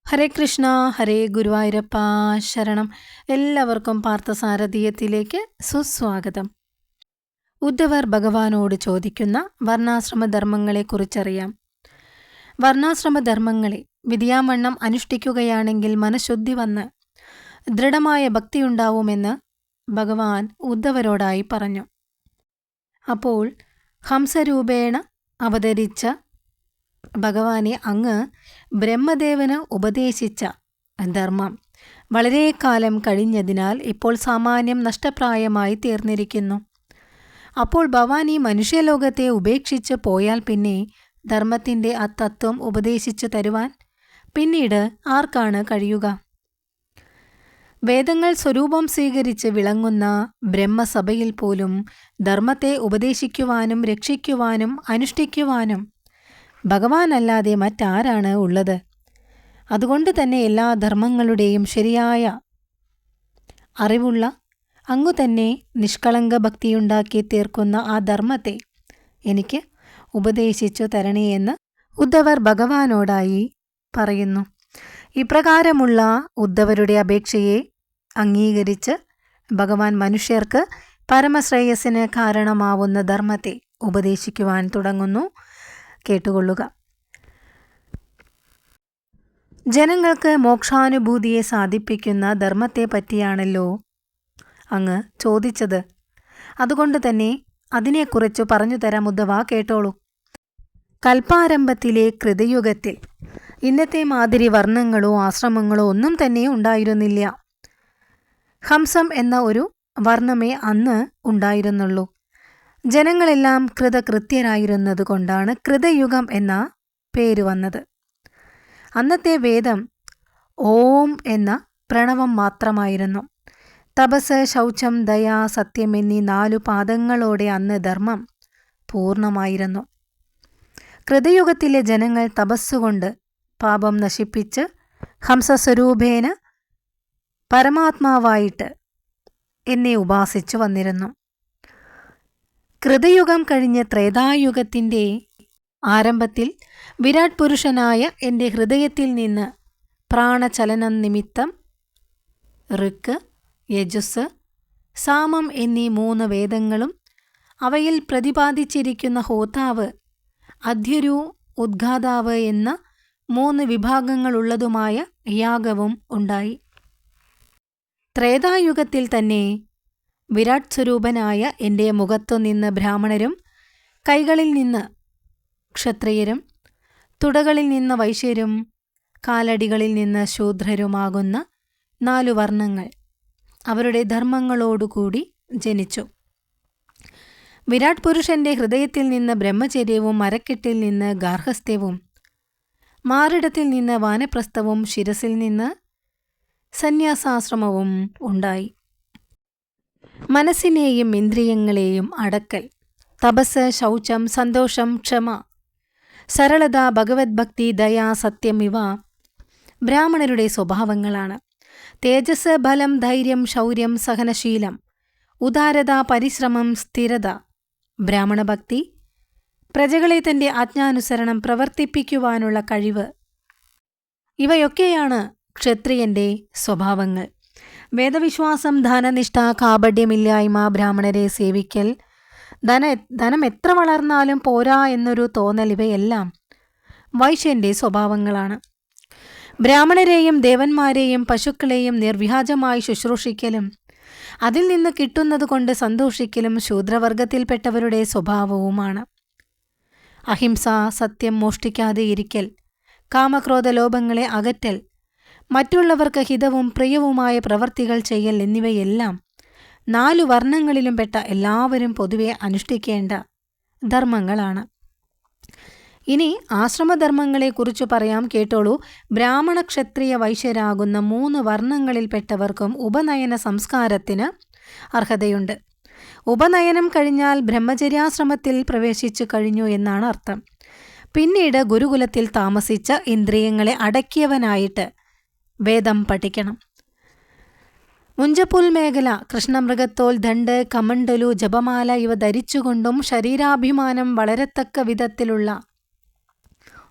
ഹരേ കൃഷ്ണ, ഹരേ ഗുരുവായൂരപ്പ ശരണം. എല്ലാവർക്കും പാർത്ഥസാരഥീയത്തിലേക്ക് സുസ്വാഗതം. ഉദ്ധവർ ഭഗവാനോട് ചോദിക്കുന്ന വർണ്ണാശ്രമധർമ്മങ്ങളെക്കുറിച്ചറിയാം. വർണ്ണാശ്രമധർമ്മങ്ങളെ വിധിയാവണ്ണം അനുഷ്ഠിക്കുകയാണെങ്കിൽ മനഃശുദ്ധി വന്ന് ദൃഢമായ ഭക്തിയുണ്ടാവുമെന്ന് ഭഗവാൻ ഉദ്ധവരോടായി പറഞ്ഞു. അപ്പോൾ ഹംസരൂപേണ അവതരിച്ച ഭഗവാനെ അങ്ങ് ബ്രഹ്മദേവന് ഉപദേശിച്ച ധർമ്മം വളരെ കാലം കഴിഞ്ഞതിനാൽ ഇപ്പോൾ സാമാന്യം നഷ്ടപ്രായമായി തീർന്നിരിക്കുന്നു. അപ്പോൾ ഭവാൻ ഈ മനുഷ്യലോകത്തെ ഉപേക്ഷിച്ച് പോയാൽ പിന്നെ ധർമ്മത്തിൻ്റെ ആ തത്വം ഉപദേശിച്ചു തരുവാൻ പിന്നീട് ആർക്കാണ് കഴിയുക? വേദങ്ങൾ സ്വരൂപം സ്വീകരിച്ച് വിളങ്ങുന്ന ബ്രഹ്മസഭയിൽ പോലും ധർമ്മത്തെ ഉപദേശിക്കുവാനും രക്ഷിക്കുവാനും അനുഷ്ഠിക്കുവാനും ഭഗവാനല്ലാതെ മറ്റാരാണ് ഉള്ളത്? അതുകൊണ്ട് തന്നെ എല്ലാ ധർമ്മങ്ങളുടെയും ശരിയായ അറിവുള്ള അങ്ങു തന്നെ നിഷ്കളങ്ക ഭക്തിയുണ്ടാക്കി തീർക്കുന്ന ആ ധർമ്മത്തെ എനിക്ക് ഉപദേശിച്ചു തരണേ എന്ന് ഉദ്ധവർ ഭഗവാനോടായി പറയുന്നു. ഇപ്രകാരമുള്ള ഉദ്ധവരുടെ അപേക്ഷയെ അംഗീകരിച്ച് ഭഗവാൻ മനുഷ്യർക്ക് പരമശ്രേയസ്സിന് കാരണമാവുന്ന ധർമ്മത്തെ ഉപദേശിക്കുവാൻ തുടങ്ങുന്നു. കേട്ടുകൊള്ളുക. ജനങ്ങൾക്ക് മോക്ഷാനുഭൂതിയെ സാധിപ്പിക്കുന്ന ധർമ്മത്തെ പറ്റിയാണല്ലോ അങ്ങ് ചോദിച്ചത്. അതുകൊണ്ട് തന്നെ അതിനെക്കുറിച്ച് പറഞ്ഞു തരാം ഉദ്ധവ, കേട്ടോളൂ. കൽപ്പാരംഭത്തിലെ കൃതയുഗത്തിൽ ഇന്നത്തെ മാതിരി വർണ്ണങ്ങളോ ആശ്രമങ്ങളോ ഒന്നും തന്നെ ഉണ്ടായിരുന്നില്ല. ഹംസം എന്ന ഒരു വർണ്ണമേ അന്ന് ഉണ്ടായിരുന്നുള്ളൂ. ജനങ്ങളെല്ലാം കൃതകൃത്യരായിരുന്നത് കൊണ്ടാണ് കൃതയുഗം എന്ന പേര് വന്നത്. അന്നത്തെ വേദം ഓം എന്ന പ്രണവം മാത്രമായിരുന്നു. തപസ്, ശൗചം, ദയ, സത്യം എന്നീ 4 പാദങ്ങളോടെ അന്ന് ധർമ്മം പൂർണ്ണമായിരുന്നു. കൃതയുഗത്തിലെ ജനങ്ങൾ തപസ്സുകൊണ്ട് പാപം നശിപ്പിച്ച് ഹംസസ്വരൂപേന പരമാത്മാവായിട്ട് എന്നെ ഉപാസിച്ചു വന്നിരുന്നു. കൃതയുഗം കഴിഞ്ഞ് ത്രേതായുഗത്തിൻ്റെ ആരംഭത്തിൽ വിരാട് പുരുഷനായ എൻ്റെ ഹൃദയത്തിൽ നിന്ന് പ്രാണചലനം നിമിത്തം ഋക്ക്, യജുസ്, സാമം എന്നീ 3 വേദങ്ങളും അവയിൽ പ്രതിപാദിച്ചിരിക്കുന്ന ഹോതാവ്, അധ്യരു, ഉദ്ഘാതാവ് എന്ന 3 വിഭാഗങ്ങളുള്ളതുമായ യാഗവും ഉണ്ടായി. ത്രേതായുഗത്തിൽ തന്നെ വിരാട് സ്വരൂപനായ എൻ്റെ മുഖത്തുനിന്ന് ബ്രാഹ്മണരും, കൈകളിൽ നിന്ന് ക്ഷത്രിയരും, തുടകളിൽ നിന്ന് വൈശ്യരും, കാലടികളിൽ നിന്ന് ശൂദ്രരുമാകുന്ന 4 വർണ്ണങ്ങൾ അവരുടെ ധർമ്മങ്ങളോടുകൂടി ജനിച്ചു. വിരാട് പുരുഷന്റെ ഹൃദയത്തിൽ നിന്ന് ബ്രഹ്മചര്യവും, മരക്കെട്ടിൽ നിന്ന് ഗാർഹസ്ഥ്യവും, മാറിടത്തിൽ നിന്ന് വാനപ്രസ്ഥവും, ശിരസിൽ നിന്ന് സന്യാസാശ്രമവും ഉണ്ടായി. മനസ്സിനെയും ഇന്ദ്രിയങ്ങളെയും അടക്കൽ, തപസ്, ശൗചം, സന്തോഷം, ക്ഷമ, സരളത, ഭഗവത് ഭക്തി, ദയ, സത്യം ഇവ ബ്രാഹ്മണരുടെ സ്വഭാവങ്ങളാണ്. തേജസ്, ബലം, ധൈര്യം, ശൗര്യം, സഹനശീലം, ഉദാരത, പരിശ്രമം, സ്ഥിരത, ബ്രാഹ്മണഭക്തി, പ്രജകളെ തൻ്റെ ആജ്ഞാനുസരണം പ്രവർത്തിപ്പിക്കുവാനുള്ള കഴിവ് ഇവയൊക്കെയാണ് ക്ഷത്രിയൻ്റെ സ്വഭാവങ്ങൾ. വേദവിശ്വാസം, ധനനിഷ്ഠ, കാപഢ്യമില്ലായ്മ, ബ്രാഹ്മണരെ സേവിക്കൽ, ധനം എത്ര വളർന്നാലും പോരാ എന്നൊരു തോന്നൽ ഇവയെല്ലാം വൈശ്യൻ്റെ സ്വഭാവങ്ങളാണ്. ബ്രാഹ്മണരെയും ദേവന്മാരെയും പശുക്കളെയും നിർവ്യാജമായി ശുശ്രൂഷിക്കലും അതിൽ നിന്ന് കിട്ടുന്നത് കൊണ്ട് സന്തോഷിക്കലും ശൂദ്രവർഗത്തിൽപ്പെട്ടവരുടെ സ്വഭാവവുമാണ്. അഹിംസ, സത്യം, മോഷ്ടിക്കാതെ ഇരിക്കൽ, കാമക്രോധ ലോഭങ്ങളെ അകറ്റൽ, മറ്റുള്ളവർക്ക് ഹിതവും പ്രിയവുമായ പ്രവർത്തികൾ ചെയ്യൽ എന്നിവയെല്ലാം 4 വർണ്ണങ്ങളിലും പെട്ട എല്ലാവരും പൊതുവെ അനുഷ്ഠിക്കേണ്ട ധർമ്മങ്ങളാണ്. ഇനി ആശ്രമധർമ്മങ്ങളെക്കുറിച്ച് പറയാം, കേട്ടോളൂ. ബ്രാഹ്മണ, ക്ഷത്രിയ, വൈശ്യരാകുന്ന 3 വർണ്ണങ്ങളിൽപ്പെട്ടവർക്കും ഉപനയന സംസ്കാരത്തിന് അർഹതയുണ്ട്. ഉപനയനം കഴിഞ്ഞാൽ ബ്രഹ്മചര്യാശ്രമത്തിൽ പ്രവേശിച്ചു കഴിഞ്ഞു എന്നാണ് അർത്ഥം. പിന്നീട് ഗുരുകുലത്തിൽ താമസിച്ച ഇന്ദ്രിയങ്ങളെ അടക്കിയവനായിട്ട് വേദം പഠിക്കണം. മുഞ്ചപ്പുൽ മേഖല, കൃഷ്ണമൃഗത്തോൽ, ദണ്ഡ്, കമണ്ഡലു, ജപമാല ഇവ ധരിച്ചുകൊണ്ടും ശരീരാഭിമാനം വളരത്തക്ക വിധത്തിലുള്ള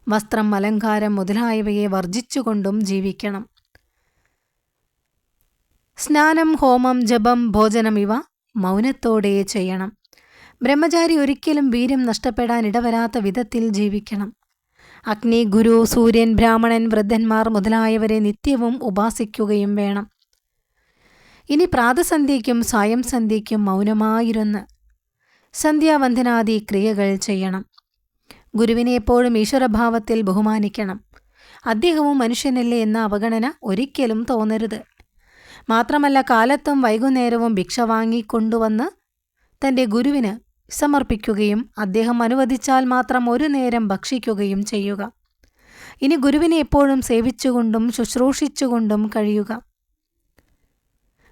വസ്ത്രം, അലങ്കാരം മുതലായവയെ വർജിച്ചുകൊണ്ടും ജീവിക്കണം. സ്നാനം, ഹോമം, ജപം, ഭോജനം ഇവ മൗനത്തോടെ ചെയ്യണം. ബ്രഹ്മചാരി ഒരിക്കലും വീര്യം നഷ്ടപ്പെടാൻ ഇടവരാത്ത വിധത്തിൽ ജീവിക്കണം. അഗ്നി, ഗുരു, സൂര്യൻ, ബ്രാഹ്മണൻ, വൃദ്ധന്മാർ മുതലായവരെ നിത്യവും ഉപാസിക്കുകയും വേണം. ഇനി പ്രാതസന്ധ്യയ്ക്കും സായം സന്ധ്യയ്ക്കും മൗനമായിരുന്ന് സന്ധ്യാവന്ദനാദി ക്രിയകൾ ചെയ്യണം. ഗുരുവിനെ എപ്പോഴും ഈശ്വരഭാവത്തിൽ ബഹുമാനിക്കണം. അദ്ദേഹവും മനുഷ്യനല്ലേ എന്ന അവഗണന ഒരിക്കലും തോന്നരുത്. മാത്രമല്ല, കാലത്തും വൈകുന്നേരവും ഭിക്ഷ വാങ്ങിക്കൊണ്ടുവന്ന് തൻ്റെ ഗുരുവിന് സമർപ്പിക്കുകയും അദ്ദേഹം അനുവദിച്ചാൽ മാത്രം ഒരു നേരം ഭക്ഷിക്കുകയും ചെയ്യുക. ഇനി ഗുരുവിനെ എപ്പോഴും സേവിച്ചുകൊണ്ടും ശുശ്രൂഷിച്ചുകൊണ്ടും കഴിയുക.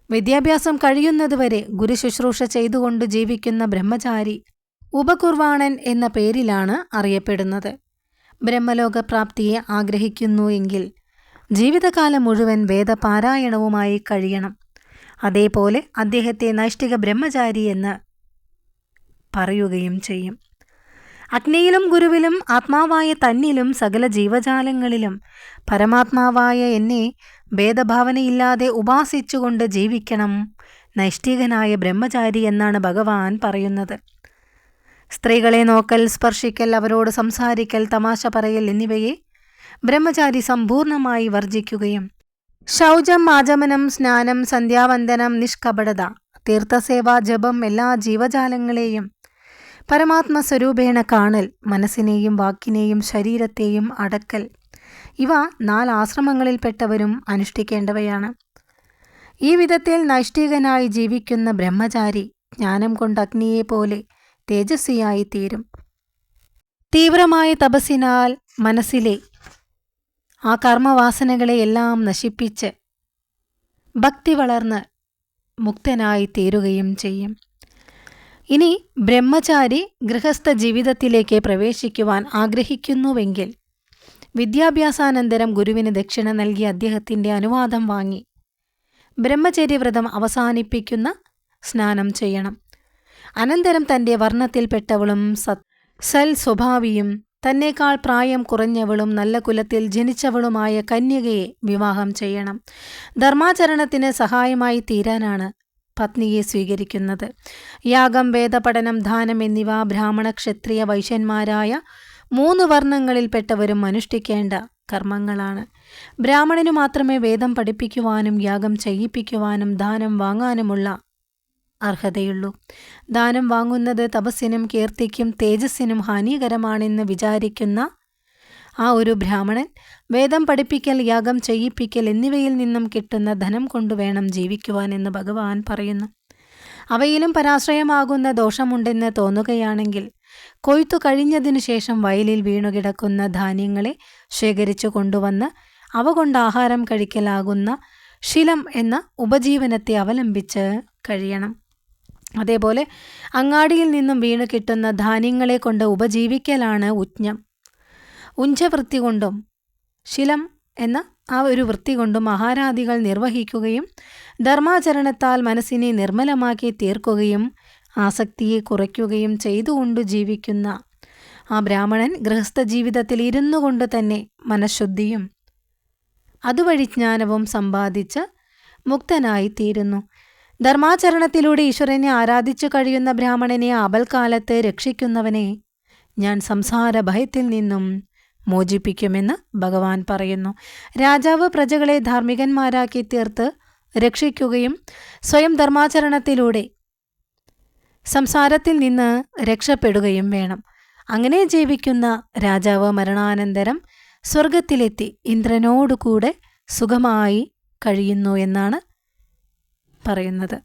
വിദ്യാഭ്യാസം കഴിയുന്നതുവരെ ഗുരു ശുശ്രൂഷ ചെയ്തുകൊണ്ട് ജീവിക്കുന്ന ബ്രഹ്മചാരി ഉപകുർവാണൻ എന്ന പേരിലാണ് അറിയപ്പെടുന്നത്. ബ്രഹ്മലോകപ്രാപ്തിയെ ആഗ്രഹിക്കുന്നു എങ്കിൽ ജീവിതകാലം മുഴുവൻ വേദപാരായണവുമായി കഴിയണം. അതേപോലെ അദ്ദേഹത്തെ നൈഷ്ഠിക ബ്രഹ്മചാരി എന്ന് പറയുകയും ചെയ്യും. അഗ്നിയിലും ഗുരുവിലും ആത്മാവായ തന്നിലും സകല ജീവജാലങ്ങളിലും പരമാത്മാവായ എന്നെ ഭേദഭാവനയില്ലാതെ ഉപാസിച്ചുകൊണ്ട് ജീവിക്കണം നൈഷ്ഠികനായ ബ്രഹ്മചാരി എന്നാണ് ഭഗവാൻ പറയുന്നത്. സ്ത്രീകളെ നോക്കൽ, സ്പർശിക്കൽ, അവരോട് സംസാരിക്കൽ, തമാശ പറയൽ എന്നിവയെ ബ്രഹ്മചാരി സമ്പൂർണമായി വർജിക്കുകയും ശൗചം, ആചമനം, സ്നാനം, സന്ധ്യാവന്ദനം, നിഷ്കപടത, തീർത്ഥസേവ, ജപം, എല്ലാ ജീവജാലങ്ങളെയും പരമാത്മസ്വരൂപേണ കാണൽ, മനസ്സിനെയും വാക്കിനെയും ശരീരത്തെയും അടക്കൽ ഇവ 4 ആശ്രമങ്ങളിൽപ്പെട്ടവരും അനുഷ്ഠിക്കേണ്ടവയാണ്. ഈ വിധത്തിൽ നൈഷ്ഠികനായി ജീവിക്കുന്ന ബ്രഹ്മചാരി ജ്ഞാനം കൊണ്ട് അഗ്നിയെപ്പോലെ തേജസ്വിയായി തീരും. തീവ്രമായ തപസ്സിനാൽ മനസ്സിലെ ആ കർമ്മവാസനകളെ എല്ലാം നശിപ്പിച്ച് ഭക്തി വളർന്ന് മുക്തനായി തീരുകയും ചെയ്യും. ഇനി ബ്രഹ്മചാരി ഗൃഹസ്ഥ ജീവിതത്തിലേക്ക് പ്രവേശിക്കുവാൻ ആഗ്രഹിക്കുന്നുവെങ്കിൽ വിദ്യാഭ്യാസാനന്തരം ഗുരുവിന് ദക്ഷിണ നൽകി അദ്ദേഹത്തിൻ്റെ അനുവാദം വാങ്ങി ബ്രഹ്മചര്യവ്രതം അവസാനിപ്പിക്കുന്ന സ്നാനം ചെയ്യണം. അനന്തരം തൻ്റെ വർണ്ണത്തിൽപ്പെട്ടവളും സൽ സ്വഭാവിയും തന്നേക്കാൾ പ്രായം കുറഞ്ഞവളും നല്ല കുലത്തിൽ ജനിച്ചവളുമായ കന്യകയെ വിവാഹം ചെയ്യണം. ധർമാചരണത്തിന് സഹായമായി തീരാനാണ് പത്നിയെ സ്വീകരിക്കുന്നത്. യാഗം, വേദപഠനം, ദാനം എന്നിവ ബ്രാഹ്മണ, ക്ഷത്രിയ, വൈശ്യന്മാരായ 3 വർണ്ണങ്ങളിൽപ്പെട്ടവരും അനുഷ്ഠിക്കേണ്ട കർമ്മങ്ങളാണ്. ബ്രാഹ്മണനു മാത്രമേ വേദം പഠിപ്പിക്കുവാനും യാഗം ചെയ്യിപ്പിക്കുവാനും ദാനം വാങ്ങാനുമുള്ള അർഹതയുള്ളൂ. ദാനം വാങ്ങുന്നത് തപസ്സിനും കീർത്തിക്കും തേജസ്സിനും ഹാനികരമാണെന്ന് വിചാരിക്കുന്ന ആ ഒരു ബ്രാഹ്മണൻ വേദം പഠിപ്പിക്കൽ, യാഗം ചെയ്യിപ്പിക്കൽ എന്നിവയിൽ നിന്നും കിട്ടുന്ന ധനം കൊണ്ടുവേണം ജീവിക്കുവാൻ എന്ന് ഭഗവാൻ പറയുന്നു. അവയിലും പരാശ്രയമാകുന്ന ദോഷമുണ്ടെന്ന് തോന്നുകയാണെങ്കിൽ കൊയ്ത്തു കഴിഞ്ഞതിനു ശേഷം വയലിൽ വീണുകിടക്കുന്ന ധാന്യങ്ങളെ ശേഖരിച്ചു കൊണ്ടുവന്ന് അവ കൊണ്ട് ആഹാരം കഴിക്കലാകുന്ന ശിലം എന്ന ഉപജീവനത്തെ അവലംബിച്ച് കഴിയണം. അതേപോലെ അങ്ങാടിയിൽ നിന്നും വീണു കിട്ടുന്ന ധാന്യങ്ങളെ കൊണ്ട് ഉപജീവിക്കലാണ് ഉജ്ഞം. ഉഞ്ചവൃത്തി കൊണ്ടും ശിലം എന്ന ആ ഒരു വൃത്തി കൊണ്ടും ആഹാരാദികൾ നിർവഹിക്കുകയും ധർമാചരണത്താൽ മനസ്സിനെ നിർമ്മലമാക്കി തീർക്കുകയും ആസക്തിയെ കുറയ്ക്കുകയും ചെയ്തുകൊണ്ട് ജീവിക്കുന്ന ആ ബ്രാഹ്മണൻ ഗൃഹസ്ഥ ജീവിതത്തിൽ ഇരുന്നു കൊണ്ട് തന്നെ മനഃശുദ്ധിയും അതുവഴി ജ്ഞാനവും സമ്പാദിച്ച് മുക്തനായി തീരുന്നു. ധർമാചരണത്തിലൂടെ ഈശ്വരനെ ആരാധിച്ചു കഴിയുന്ന ബ്രാഹ്മണനെ ആപൽക്കാലത്ത് രക്ഷിക്കുന്നവനെ ഞാൻ സംസാര ഭയത്തിൽ നിന്നും മോചിപ്പിക്കുമെന്ന് ഭഗവാൻ പറയുന്നു. രാജാവ് പ്രജകളെ ധാർമ്മികന്മാരാക്കി തീർത്ത് രക്ഷിക്കുകയും സ്വയം ധർമാചരണത്തിലൂടെ സംസാരത്തിൽ നിന്ന് രക്ഷപ്പെടുകയും വേണം. അങ്ങനെ ജീവിക്കുന്ന രാജാവ് മരണാനന്തരം സ്വർഗത്തിലെത്തി ഇന്ദ്രനോടുകൂടെ സുഖമായി കഴിയുന്നു എന്നാണ് പറയുന്നത്.